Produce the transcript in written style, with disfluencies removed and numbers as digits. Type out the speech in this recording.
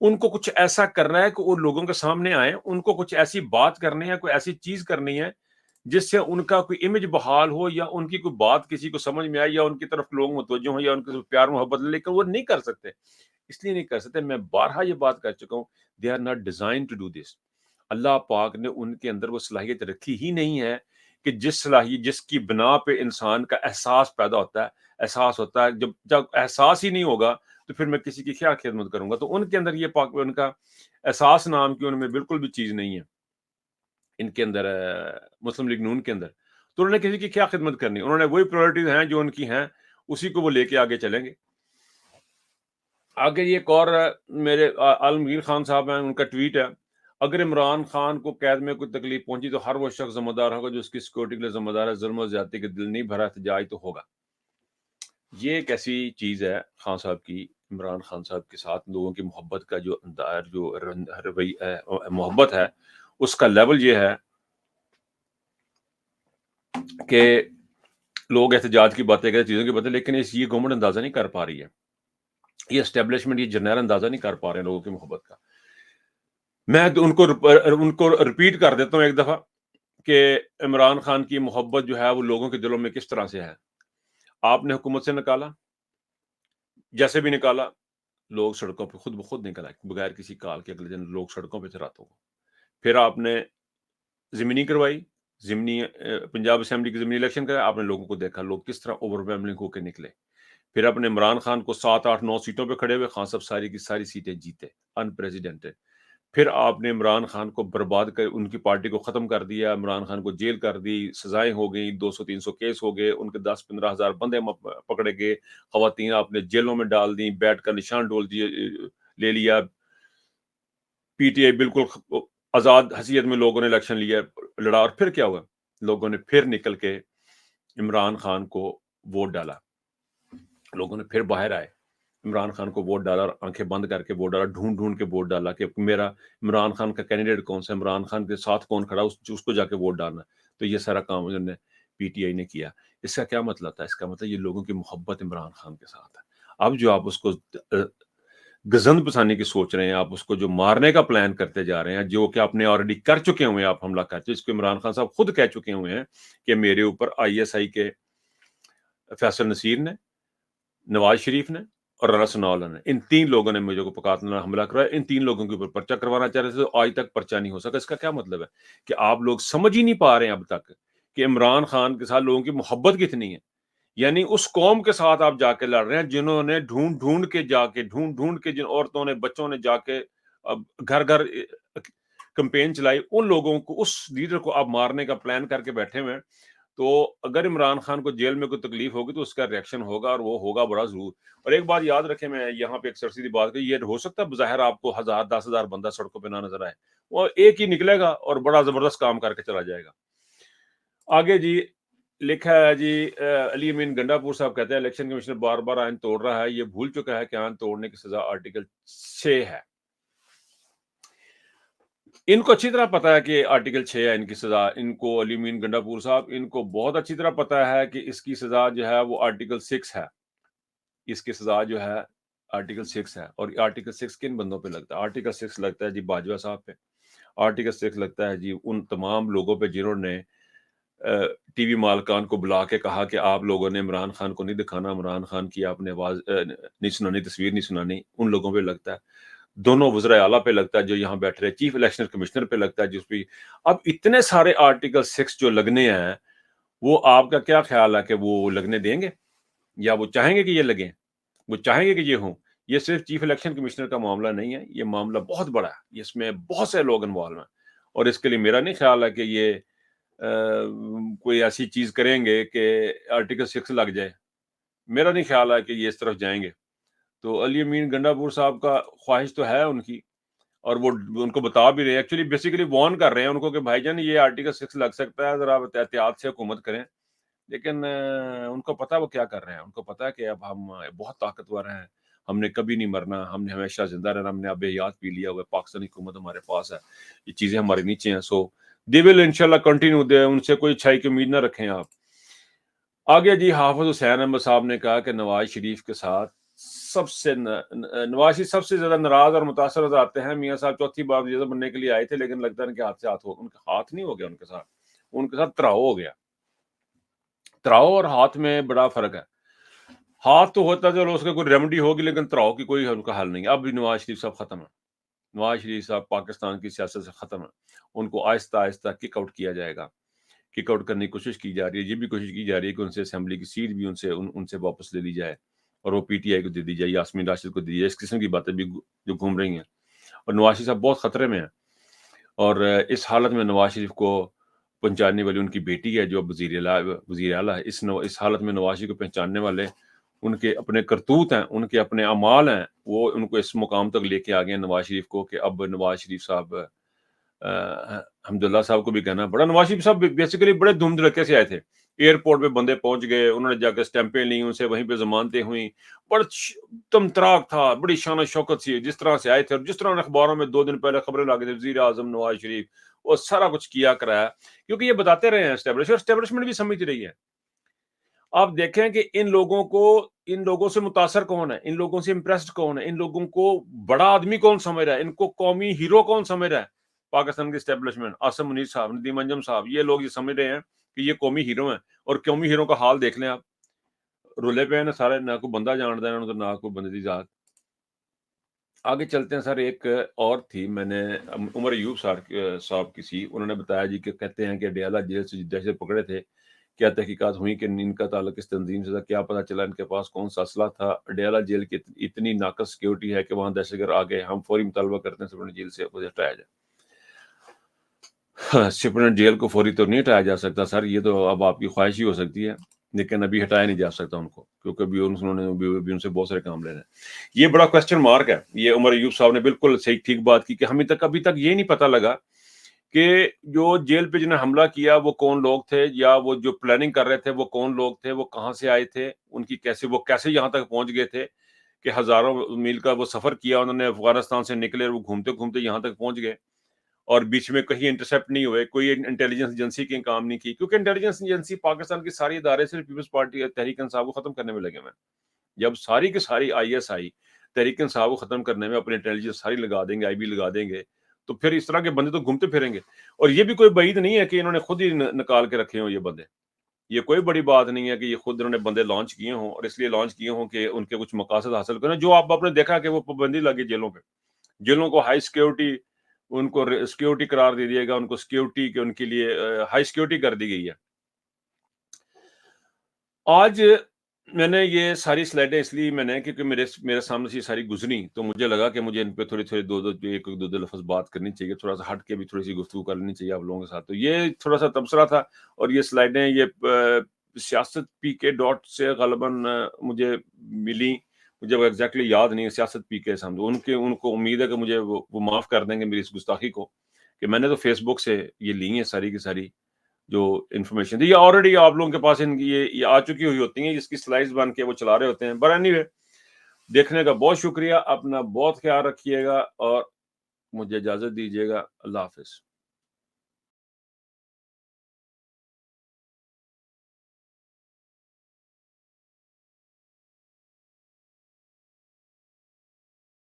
ان کو کچھ ایسا کرنا ہے کہ وہ لوگوں کے سامنے آئے، ان کو کچھ ایسی بات کرنی ہے، کوئی ایسی چیز کرنی ہے جس سے ان کا کوئی امیج بحال ہو، یا ان کی کوئی بات کسی کو سمجھ میں آئے، یا ان کی طرف لوگ متوجہ ہوں، یا ان کے پیار محبت لے، لیکن وہ نہیں کر سکتے۔ اس لیے نہیں کر سکتے، میں بارہا یہ بات کر چکا ہوں، they are not designed to do this. Allah پاک نے ان کے اندر وہ صلاحیت رکھی ہی نہیں ہے کہ جس کی بنا پہ انسان کا احساس پیدا ہوتا ہے، احساس ہوتا ہے۔ جب احساس ہی نہیں ہوگا تو پھر میں کسی کی کیا خدمت کروں گا؟ تو ان کے اندر یہ پاک ان کا احساس نام کی ان میں بالکل بھی چیز نہیں ہے، ان کے اندر مسلم لیگ نون کے اندر۔ تو انہوں نے کسی کی کیا خدمت کرنی؟ انہوں نے وہی پرائرٹیز ہیں جو ان کی ہیں، اسی کو وہ لے کے آگے چلیں گے۔ آگے یہ ایک اور میرے عالمگیر خان صاحب ہیں، ان کا ٹویٹ ہے، اگر عمران خان کو قید میں کوئی تکلیف پہنچی تو ہر وہ شخص ذمہ دار ہوگا جو اس کی سیکورٹی کے لیے ذمہ دار ہے، ظلم و زیادتی کے دل نہیں بھرا، احتجاج تو ہوگا۔ یہ ایک ایسی چیز ہے خان صاحب کی، عمران خان صاحب کے ساتھ لوگوں کی محبت کا جو انداز، جو محبت ہے، اس کا لیول یہ ہے کہ لوگ احتجاج کی باتیں کریں، چیزوں کی باتیں، لیکن یہ گورنمنٹ اندازہ نہیں کر پا رہی ہے، یہ اسٹیبلشمنٹ، یہ جرنیل اندازہ نہیں کر پا رہے ہیں لوگوں کی محبت کا۔ میں ان کو ریپیٹ کر دیتا ہوں ایک دفعہ کہ عمران خان کی محبت جو ہے وہ لوگوں کے دلوں میں کس طرح سے ہے۔ آپ نے حکومت سے نکالا، جیسے بھی نکالا، لوگ سڑکوں پہ خود بخود نکل آئے بغیر کسی کال کے، اگلے دن لوگ سڑکوں پہ تھے راتوں کو۔ پھر آپ نے ضمنی کروائی، ضمنی پنجاب اسمبلی کی ضمنی الیکشن کرا، آپ نے لوگوں کو دیکھا لوگ کس طرح اوور ویلمنگ ہو کے نکلے۔ پھر آپ نے عمران خان کو 7 8 9 سیٹوں پہ کھڑے ہوئے، خان صاحب ساری کی ساری سیٹیں جیتے ان پریزیڈنٹڈ۔ پھر آپ نے عمران خان کو برباد کر ان کی پارٹی کو ختم کر دیا، عمران خان کو جیل کر دی، سزائیں ہو گئیں، 200 300 کیس ہو گئے، ان کے 10 15 ہزار بندے پکڑے گئے، خواتین آپ نے جیلوں میں ڈال دیں، بیٹھ کر نشان ڈول دیے لے لیا، پی ٹی آئی بالکل آزاد حیثیت میں لوگوں نے الیکشن لیا لڑا، اور پھر کیا ہوا؟ لوگوں نے پھر نکل کے عمران خان کو ووٹ ڈالا، لوگوں نے پھر باہر آئے، عمران خان کو ووٹ ڈالا، اور آنکھیں بند کر کے ووٹ ڈالا، ڈھونڈ ڈھونڈ کے ووٹ ڈالا کہ میرا عمران خان کا کینڈیڈیٹ کون سا، عمران خان کے ساتھ کون کھڑا، اس کو جا کے ووٹ ڈالنا۔ تو یہ سارا کام انہوں نے پی ٹی آئی نے کیا۔ اس کا کیا مطلب تھا؟ اس کا مطلب یہ لوگوں کی محبت عمران خان کے ساتھ ہے۔ اب جو آپ اس کو گزند پسانے کی سوچ رہے ہیں، آپ اس کو جو مارنے کا پلان کرتے جا رہے ہیں، جو کہ آپ نے آلریڈی کر چکے ہوئے ہیں، آپ حملہ کر چکے، اس کو عمران خان صاحب خود کہہ چکے ہوئے ہیں کہ میرے اوپر آئی ایس آئی کے فیصل نصیر نے، نواز شریف نے اور رانا ثناء اللہ نے، ان 3 لوگوں نے مجھے کو پکاتنا حملہ کروایا، ان 3 لوگوں کے اوپر پرچہ کروانا چاہ رہے تھے، تو آج تک پرچہ نہیں ہو سکا۔ اس کا کیا مطلب ہے؟ کہ آپ لوگ سمجھ ہی نہیں پا رہے ہیں اب تک کہ عمران خان کے ساتھ لوگوں کی محبت کتنی ہے۔ یعنی اس قوم کے ساتھ آپ جا کے لڑ رہے ہیں جنہوں نے ڈھونڈ ڈھونڈ کے جن عورتوں نے، بچوں نے جا کے گھر گھر کمپین چلائی، ان لوگوں کو، اس لیڈر کو آپ مارنے کا پلان کر کے بیٹھے ہوئے ہیں۔ تو اگر عمران خان کو جیل میں کوئی تکلیف ہوگی تو اس کا ریئیکشن ہوگا، اور وہ ہوگا بڑا ضرور۔ اور ایک بات یاد رکھیں، میں یہاں پہ ایک سرسیدھی بات کہ یہ ہو سکتا ہے بظاہر آپ کو 1000 10,000 بندہ سڑکوں پہ نہ نظر آئے، وہ ایک ہی نکلے گا اور بڑا زبردست کام کر کے چلا جائے گا۔ آگے جی لکھا ہے جی، علی امین گنڈا پور صاحب کہتے ہیں الیکشن کمیشنر بار بار آئین توڑ رہا ہے، یہ بھول چکا ہے کہ آئین توڑنے کی سزا آرٹیکل 6 ہے۔ ان کو اچھی طرح پتا ہے کہ آرٹیکل 6 ہے ان کی سزا، ان کو علی امین گنڈا پور صاحب، ان کو بہت اچھی طرح پتا ہے کہ اس کی سزا جو ہے وہ آرٹیکل 6 ہے، اس کی سزا جو ہے آرٹیکل 6 ہے۔ اور آرٹیکل 6 کن بندوں پہ لگتا ہے؟ آرٹیکل 6 لگتا ہے جی باجوہ صاحب پہ، آرٹیکل 6 لگتا ہے جی ان تمام لوگوں پہ جنہوں نے ٹی وی مالکان کو بلا کے کہا کہ آپ لوگوں نے عمران خان کو نہیں دکھانا، عمران خان کی آپ نے آواز نہیں سنانی، تصویر نہیں سنانی، ان لوگوں پہ لگتا ہے۔ دونوں وزراء اعلیٰ پہ لگتا ہے جو یہاں بیٹھ رہے، چیف الیکشن کمشنر پہ لگتا ہے جس پہ۔ اب اتنے سارے آرٹیکل 6 جو لگنے ہیں، وہ آپ کا کیا خیال ہے کہ وہ لگنے دیں گے، یا وہ چاہیں گے کہ یہ لگیں؟ وہ چاہیں گے کہ یہ ہوں؟ یہ صرف چیف الیکشن کمشنر کا معاملہ نہیں ہے، یہ معاملہ بہت بڑا ہے، اس میں بہت سے لوگ انوالو ہیں، اور اس کے لیے میرا نہیں خیال ہے کہ یہ کوئی ایسی چیز کریں گے کہ آرٹیکل 6 لگ جائے، میرا نہیں خیال ہے کہ یہ اس طرف جائیں گے۔ تو علی امین گنڈا پور صاحب کا خواہش تو ہے ان کی، اور وہ ان کو بتا بھی رہے ہیں، ایکچولی بیسیکلی وارن کر رہے ہیں ان کو کہ بھائی جان یہ آرٹیکل 6 لگ سکتا ہے، ذرا احتیاط سے حکومت کریں۔ لیکن ان کو پتا وہ کیا کر رہے ہیں، ان کو پتا ہے کہ اب ہم بہت طاقتور ہیں، ہم نے کبھی نہیں مرنا، ہم نے ہمیشہ زندہ رہنا، ہم نے اب یاد پی لیا ہوا ہے، پاکستانی حکومت ہمارے پاس ہے، یہ چیزیں ہمارے نیچے ہیں، سو دی ول انشاءاللہ کنٹینیو دے، ان سے کوئی اچھائی کی امید نہ رکھیں آپ۔ آگے جی حافظ حسین احمد صاحب نے کہا کہ نواز شریف کے ساتھ سب سے نواز شریف سب سے زیادہ ناراض اور متاثر نظر آتے ہیں. میاں صاحب چوتھی بار وزیر اعظم بننے کے لیے آئے تھے, لیکن لگتا ہے کہ ہاتھ سے ہاتھ ان کا ہاتھ نہیں ہو گیا, ان کے ساتھ تراؤ ہو گیا. تراؤ اور ہاتھ میں بڑا فرق ہے. ہاتھ تو ہوتا ہے چلو اس کا کوئی ریمیڈی ہوگی, لیکن تراؤ کی کوئی ان کا حل نہیں ہے. اب بھی نواز شریف صاحب ختم ہے. نواز شریف صاحب پاکستان کی سیاست سے ختم ہے. ان کو آہستہ آہستہ کک آؤٹ کیا جائے گا. کک آؤٹ کرنے کی کوشش کی جا رہی ہے. یہ بھی کوشش کی جا رہی ہے کہ ان سے اسمبلی کی سیٹ بھی ان سے واپس لے لی جائے اور وہ پی ٹی آئی کو دے دی جائے, یاسمین راشد کو دے دی جائے. اس قسم کی باتیں بھی جو گھوم رہی ہیں, اور نواز شریف صاحب بہت خطرے میں ہیں. اور اس حالت میں نواز شریف کو پہنچانے والی ان کی بیٹی ہے جو وزیر اعلیٰ ہے. اس حالت میں نواز شریف کو پہچاننے والے ان کے اپنے کرتوت ہیں, ان کے اپنے اعمال ہیں, وہ ان کو اس مقام تک لے کے آ گئے ہیں نواز شریف کو, کہ اب نواز شریف صاحب حمداللہ صاحب کو بھی کہنا پڑا. نواز شریف صاحب بیسیکلی بڑے دھوم دھڑکے سے آئے تھے. ایئرپورٹ پہ بندے پہنچ گئے, انہوں نے جا کے اسٹیمپیں لی, ان سے وہیں پہ ضمانتیں ہوئیں. بڑا تمتراک تھا, بڑی شان و شوکت سی, جس طرح سے آئے تھے. اور جس طرح اخباروں میں 2 دن پہلے خبریں لاگے تھے وزیر اعظم نواز شریف, وہ سارا کچھ کیا کرایا, کیونکہ یہ بتاتے رہے ہیں اسٹیبلشمنٹ بھی سمجھ رہی ہے. آپ دیکھیں کہ ان لوگوں سے متاثر کون ہے, ان لوگوں سے امپریسڈ کون ہے, ان لوگوں کو بڑا آدمی کون سمجھ رہا ہے, ان کو قومی ہیرو کون سمجھ رہا ہے. پاکستان کی اسٹیبلشمنٹ, عاصم منیر صاحب, ندیم انجم صاحب, یہ لوگ یہ سمجھ رہے ہیں کہ یہ قومی ہیرو ہیں. اور قومی ہیرو کا حال دیکھ لیں آپ, رولے پہ ہیں نا سارے, نہ کوئی بندہ جانتا ہے نہ کوئی بندے کی ذات. آگے چلتے ہیں سر. ایک اور تھی, میں نے عمر ایوب صاحب کی سی, انہوں نے بتایا جی کہ کہتے ہیں کہ اڈیالہ جیل سے دہشت پکڑے تھے, کیا تحقیقات ہوئی کہ ان کا تعلق اس تنظیم سے تھا, کیا پتہ چلا ان کے پاس کون سا اسلحہ تھا. اڈیالہ جیل کی اتنی ناقص سیکیورٹی ہے کہ وہاں دہشت گرد آ گئے. ہم فوری مطالبہ کرتے ہیں سپرنٹ جیل سے ہٹایا جائے. سپرنٹ جیل کو فوری تو نہیں ہٹایا جا سکتا سر, یہ تو اب آپ کی خواہش ہی ہو سکتی ہے, لیکن ابھی ہٹایا نہیں جا سکتا ان کو, کیونکہ ابھی انہوں نے ان سے بہت سارے کام لینے ہیں. یہ بڑا کوسچن مارک ہے. یہ عمر ایوب صاحب نے بالکل صحیح ٹھیک بات کی کہ ابھی تک یہ نہیں پتہ لگا کہ جو جیل پہ جنہیں حملہ کیا وہ کون لوگ تھے, یا وہ جو پلاننگ کر رہے تھے وہ کون لوگ تھے, وہ کہاں سے آئے تھے, ان کی وہ کیسے یہاں تک پہنچ گئے تھے, کہ ہزاروں میل کا وہ سفر کیا انہوں نے, افغانستان سے نکلے, وہ گھومتے گھومتے یہاں تک پہنچ گئے, اور بیچ میں کہیں انٹرسپٹ نہیں ہوئے, کوئی انٹیلیجنس ایجنسی کی کام نہیں کی, کیونکہ انٹیلیجنس ایجنسی پاکستان کی ساری ادارے صرف پیپلز پارٹی تحریک انصاف کو ختم کرنے میں لگے ہوئے ہیں. جب ساری کی ساری I S I Tehreek Insaf کو ختم کرنے میں اپنی انٹیلیجنس ساری لگا دیں گے, آئی بی لگا دیں گے, تو پھر اس طرح کے بندے تو گھومتے پھریں گے. اور یہ بھی کوئی بعید نہیں ہے کہ انہوں نے خود ہی نکال کے رکھے ہوں یہ بندے. یہ کوئی بڑی بات نہیں ہے کہ یہ خود انہوں نے بندے لانچ کیے ہوں, اور اس لیے لانچ کیے ہوں کہ ان کے کچھ مقاصد حاصل کریں. جو آپ نے دیکھا کہ وہ پابندی لگی جیلوں پہ, جیلوں کو ہائی سیکیورٹی, ان کو سیکیورٹی قرار دے دیا گا, ان کو سیکیورٹی کے ان کے لیے ہائی سیکیورٹی کر دی گئی ہے. آج میں نے یہ ساری سلائڈیں اس لیے میں نے, کیونکہ میرے سامنے سے یہ ساری گزری, تو مجھے لگا کہ مجھے ان پہ تھوڑی دو لفظ بات کرنی چاہیے, تھوڑا سا ہٹ کے بھی تھوڑی سی گفتگو کر لینی چاہیے آپ لوگوں کے ساتھ. تو یہ تھوڑا سا تبصرہ تھا, اور یہ سلائڈیں یہ سیاست پی کے ڈاٹ سے غالباً مجھے ملی, مجھے وہ ایگزیکٹلی یاد نہیں ہے. سیاست پی کے سمجھو ان کو امید ہے کہ مجھے وہ معاف کر دیں گے میری اس گستاخی کو, کہ میں نے تو فیس بک سے یہ لی ہیں ساری کی ساری جو انفارمیشن تھی. یہ آلریڈی آپ لوگوں کے پاس یہ آ چکی ہوئی ہوتی ہیں, جس کی سلائڈز بن کے وہ چلا رہے ہوتے ہیں. بٹ اینی وے, دیکھنے کا بہت شکریہ, اپنا بہت خیال رکھیے گا, اور مجھے اجازت دیجیے گا. اللہ حافظ.